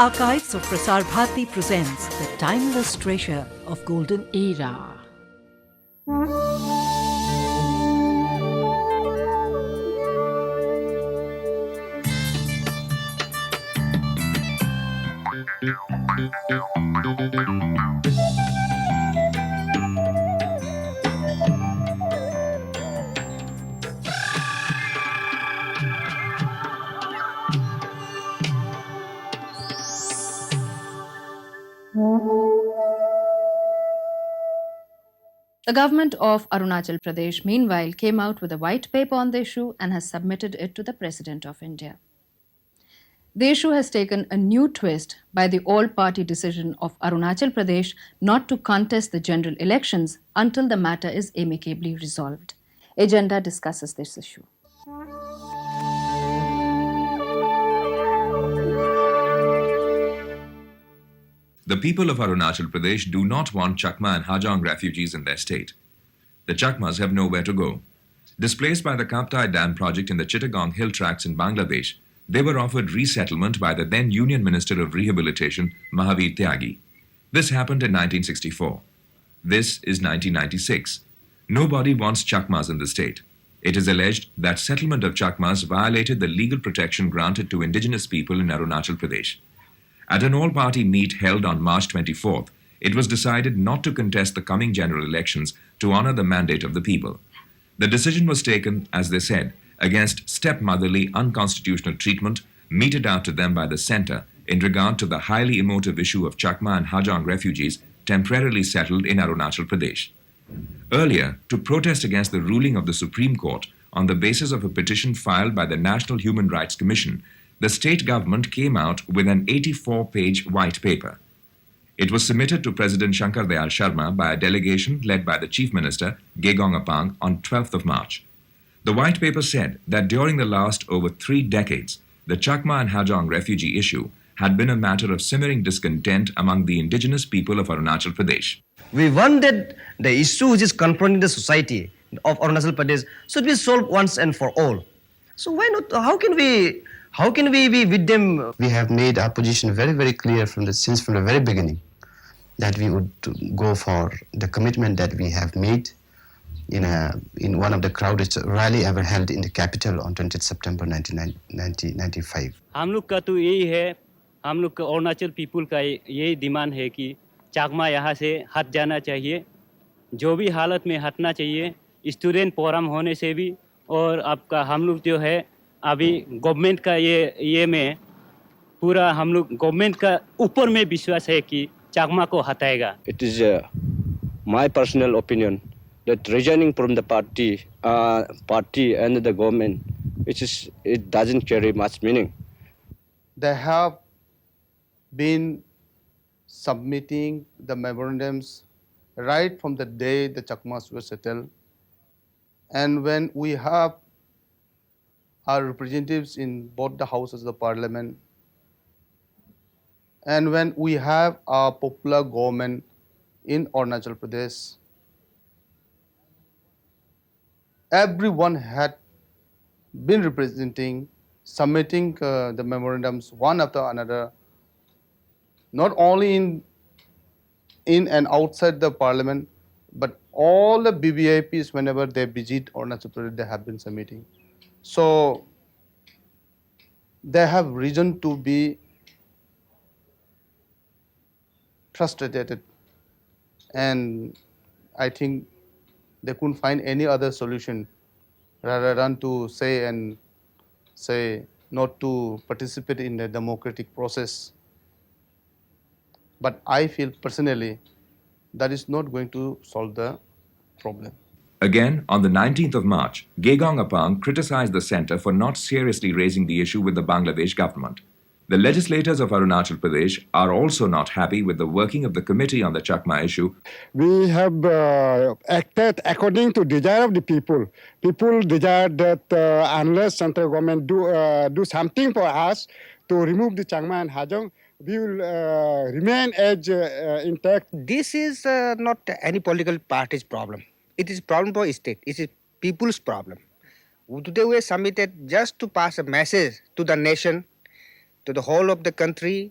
Archives of Prasar Bharati presents the timeless treasure of golden era. The government of Arunachal Pradesh, meanwhile, came out with a white paper on the issue and has submitted it to the President of India. The issue has taken a new twist by the all party decision of Arunachal Pradesh not to contest the general elections until the matter is amicably resolved. Agenda discusses this issue. The people of Arunachal Pradesh do not want Chakma and Hajong refugees in their state. The Chakmas have nowhere to go. Displaced by the Kaptai Dam project in the Chittagong hill tracts in Bangladesh, they were offered resettlement by the then Union Minister of Rehabilitation, Mahavir Tyagi. This happened in 1964. This is 1996. Nobody wants Chakmas in the state. It is alleged that settlement of Chakmas violated the legal protection granted to indigenous people in Arunachal Pradesh. At an all-party meet held on March 24th, it was decided not to contest the coming general elections to honor the mandate of the people. The decision was taken, as they said, against stepmotherly unconstitutional treatment meted out to them by the centre in regard to the highly emotive issue of Chakma and Hajong refugees temporarily settled in Arunachal Pradesh. Earlier, to protest against the ruling of the Supreme Court on the basis of a petition filed by the National Human Rights Commission, the state government came out with an 84-page white paper. It was submitted to President Shankar Dayal Sharma by a delegation led by the Chief Minister, Gegong Apang, on 12th of March. The white paper said that during the last over 3 decades, the Chakma and Hajong refugee issue had been a matter of simmering discontent among the indigenous people of Arunachal Pradesh. We want that the issue which is confronting the society of Arunachal Pradesh should be solved once and for all. So why not? How can we be with them? We have made our position very, very clear from the very beginning that we would go for the commitment that we have made in one of the crowded rally ever held in the capital on 20th September 1995. हम लोग का तो यही है, हम लोग का Arunachal people का यही डिमांड है कि चाकमा यहाँ से हट जाना चाहिए, जो भी हालत में हटना चाहिए, स्टूडेंट फोरम होने से भी, और आपका हम लोग जो है अभी गवर्नमेंट का ये में पूरा हम लोग गवर्नमेंट का ऊपर में विश्वास है कि चाकमा को हटाएगा. It is my personal opinion that resigning from the party and the government, it doesn't carry much meaning. They have been submitting the memorandums right from the day the Chakmas were settled, and when we have our representatives in both the houses of the parliament, and when we have a popular government in Arunachal Pradesh, everyone had been representing, submitting the memorandums one after another, not only in and outside the parliament, but all the BVIPs, whenever they visit Arunachal Pradesh, they have been submitting. So they have reason to be frustrated, and I think they couldn't find any other solution rather than to say not to participate in the democratic process. But I feel personally that is not going to solve the problem. Again, on the 19th of March, Gegong Apang criticized the centre for not seriously raising the issue with the Bangladesh government. The legislators of Arunachal Pradesh are also not happy with the working of the committee on the Chakma issue. We have acted according to desire of the people. People desire that unless central government do something for us to remove the Chakma and Hajong, we will remain as intact. This is not any political party's problem. It is a problem for state. It is people's problem. Today we submitted just to pass a message to the nation, to the whole of the country,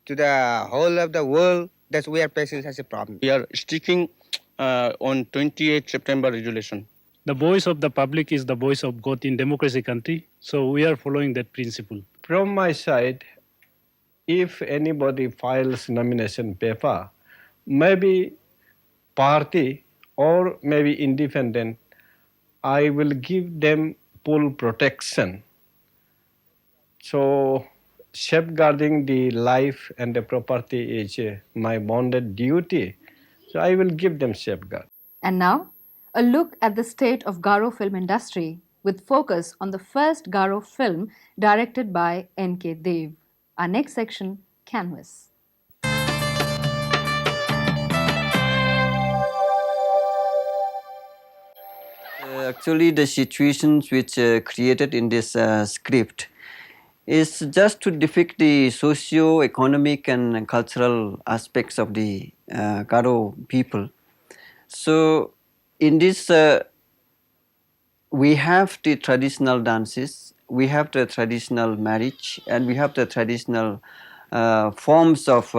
to the whole of the world that we are facing such a problem. We are sticking on 28 September resolution. The voice of the public is the voice of God in democracy country, so we are following that principle. From my side, if anybody files nomination paper, maybe party or maybe independent, I will give them full protection. So safeguarding the life and the property is my bonded duty. So I will give them safeguard. And now, a look at the state of Garo film industry with focus on the first Garo film directed by N.K. Dev. Our next section, Canvas. Actually, the situations which created in this script is just to depict the socio-economic and cultural aspects of the Garo people. So, in this, we have the traditional dances, we have the traditional marriage, and we have the traditional forms of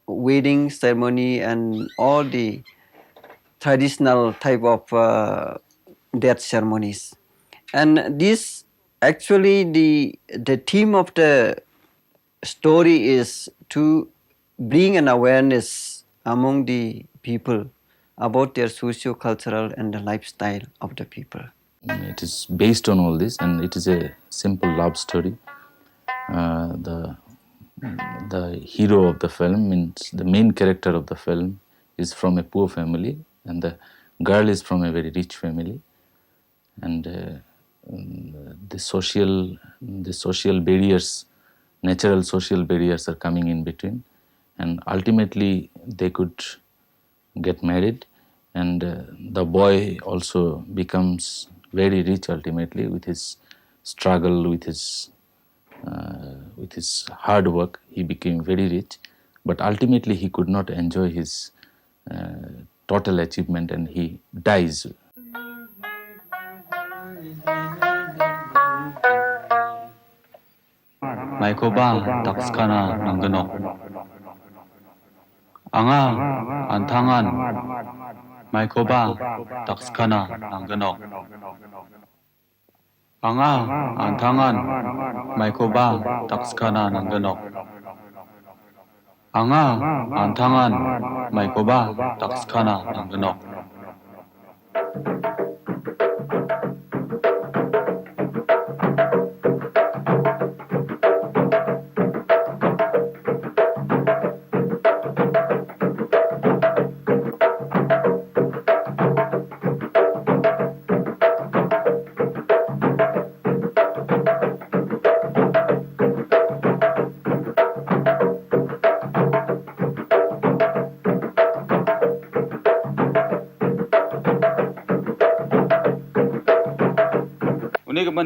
wedding ceremony and all the traditional type of death ceremonies. And this actually the theme of the story is to bring an awareness among the people about their socio-cultural and the lifestyle of the people. It is based on all this, and it is a simple love story. The hero of the film, means the main character of the film, is from a poor family, and the girl is from a very rich family, and the social barriers, natural social barriers are coming in between, and ultimately they could get married, and the boy also becomes very rich ultimately with his struggle, with his hard work. He became very rich, but ultimately he could not enjoy his total achievement, and he dies. Maikoba takskana nangganok. Anga antangan. Maikoba takskana nangganok. Anga antangan. Maikoba takskana nangganok. Anga antangan. Maikoba takskana nangganok.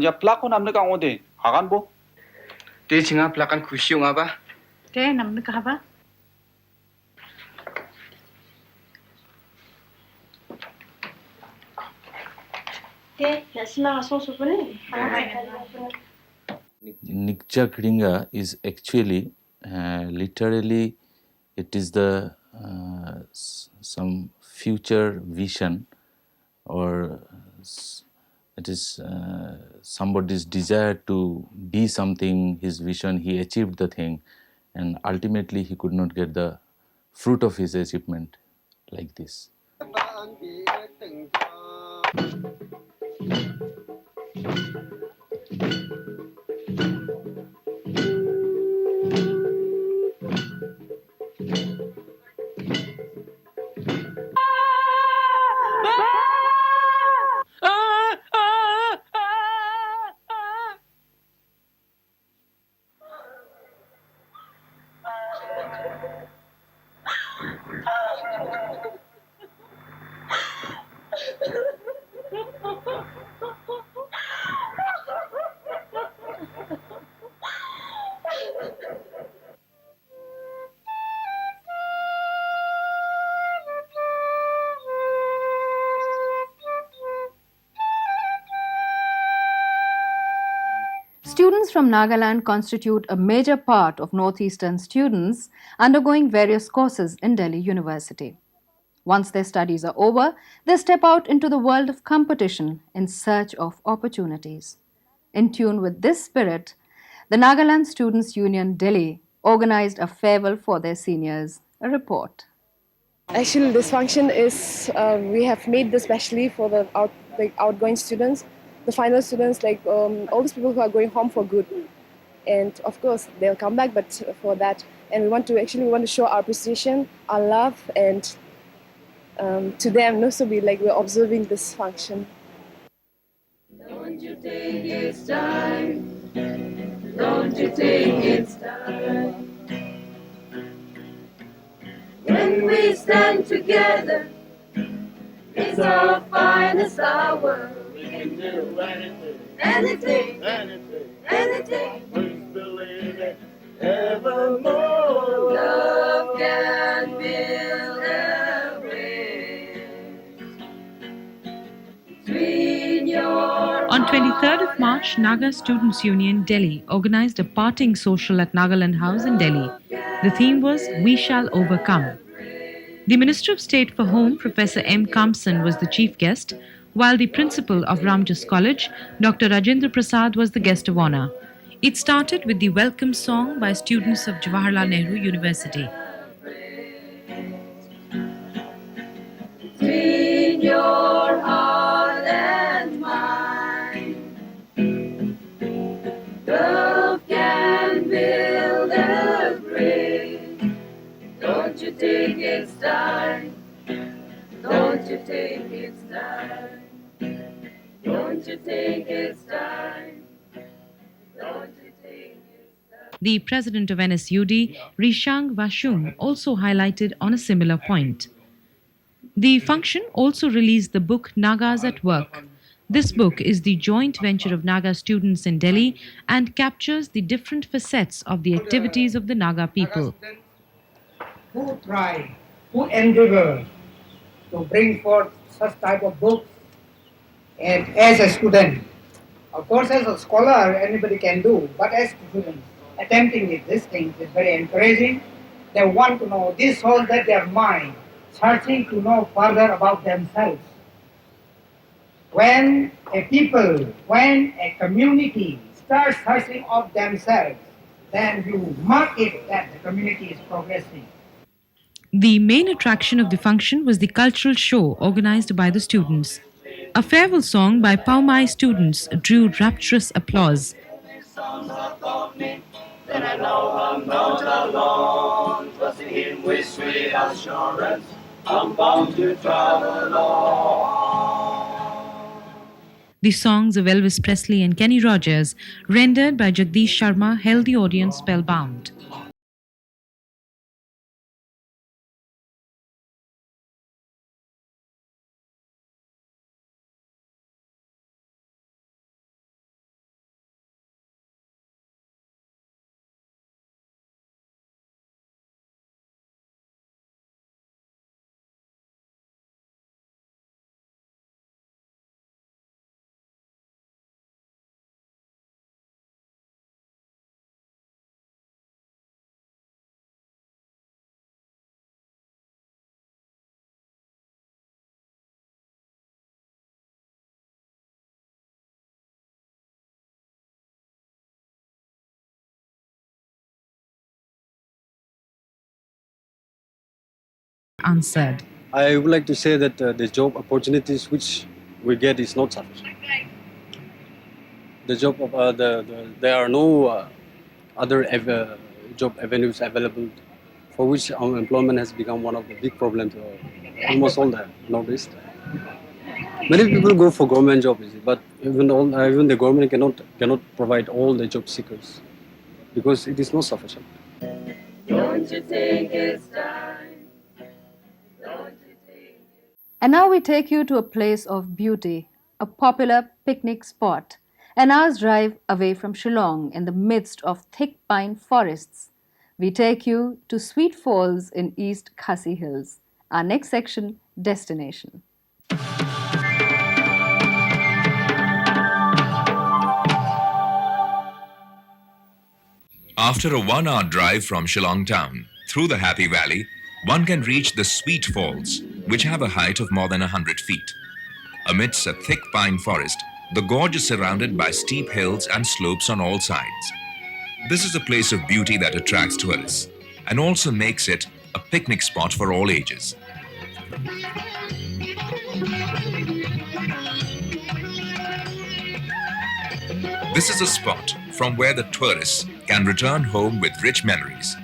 Ya plak ko namne kang ode hagan bo Te singa plakan khushi nga ba? Te namne ka ba? Te nasima sosu pune. Nikja Kringa is actually literally it is the some future vision, or it is somebody's desire to be something, his vision, he achieved the thing, and ultimately he could not get the fruit of his achievement like this. students from Nagaland constitute a major part of Northeastern students undergoing various courses in Delhi University. Once their studies are over, they step out into the world of competition in search of opportunities. In tune with this spirit, the Nagaland Students' Union Delhi organized a farewell for their seniors. A report. Actually, this function is, we have made this specially for the outgoing students, the final students, all these people who are going home for good. And of course, they'll come back, but for that, and we want to show our appreciation, our love, and to them, so we're observing this function. Don't you take its time, don't you take its time. When we stand together, it's our finest hour. We can do anything, anything. Please believe it, evermore. Love can build a bridge between your On 23rd of March, Naga Students' Union Delhi organized a parting social at Nagaland House in Delhi. The theme was We Shall Overcome. The Minister of State for Home, Professor M. Kamsan, was the chief guest, while the principal of Ramjas College, Dr. Rajendra Prasad, was the guest of honor. It started with the welcome song by students of Jawaharlal Nehru University. between your heart and mine. Love can build a bridge. Don't you take its time. Don't you take its time. Don't you take its time. Don't you take its time. The president of NSUD, Rishang Vashung, also highlighted on a similar point. The function also released the book Nagas at Work. This book is the joint venture of Naga students in Delhi and captures the different facets of the activities of the Naga people. Who try, who endeavor to bring forth such type of books, and as a student, of course as a scholar anybody can do, but as students attempting these things is very encouraging. They want to know, this holds that their mind, searching to know further about themselves. When a people, when a community starts searching of themselves, then you mark it that the community is progressing. The main attraction of the function was the cultural show organized by the students. A farewell song by Paumai students drew rapturous applause. Then I know I'm not alone. Trusting Him with sweet assurance, I'm bound to travel on. The songs of Elvis Presley and Kenny Rogers, rendered by Jagdish Sharma, held the audience spellbound. Answered. I would like to say that the job opportunities which we get is not sufficient. The job of there are no other job avenues available, for which unemployment has become one of the big problems almost all the Northeast. Many people go for government jobs, but even the government cannot provide all the job seekers because it is not sufficient. Don't you take its time. And now we take you to a place of beauty, a popular picnic spot, an hour's drive away from Shillong in the midst of thick pine forests. We take you to Sweet Falls in East Khasi Hills. Our next section, Destination. After a 1-hour drive from Shillong town, through the Happy Valley, one can reach the Sweet Falls, which have a height of more than 100 feet. Amidst a thick pine forest, the gorge is surrounded by steep hills and slopes on all sides. This is a place of beauty that attracts tourists and also makes it a picnic spot for all ages. This is a spot from where the tourists can return home with rich memories.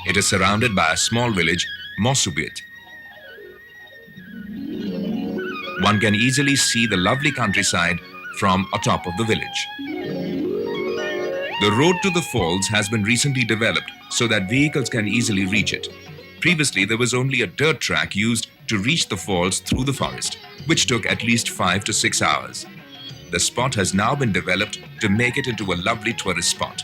It is surrounded by a small village, Mosubit. One can easily see the lovely countryside from atop of the village. The road to the falls has been recently developed so that vehicles can easily reach it. Previously, there was only a dirt track used to reach the falls through the forest, which took at least 5 to 6 hours. The spot has now been developed to make it into a lovely tourist spot.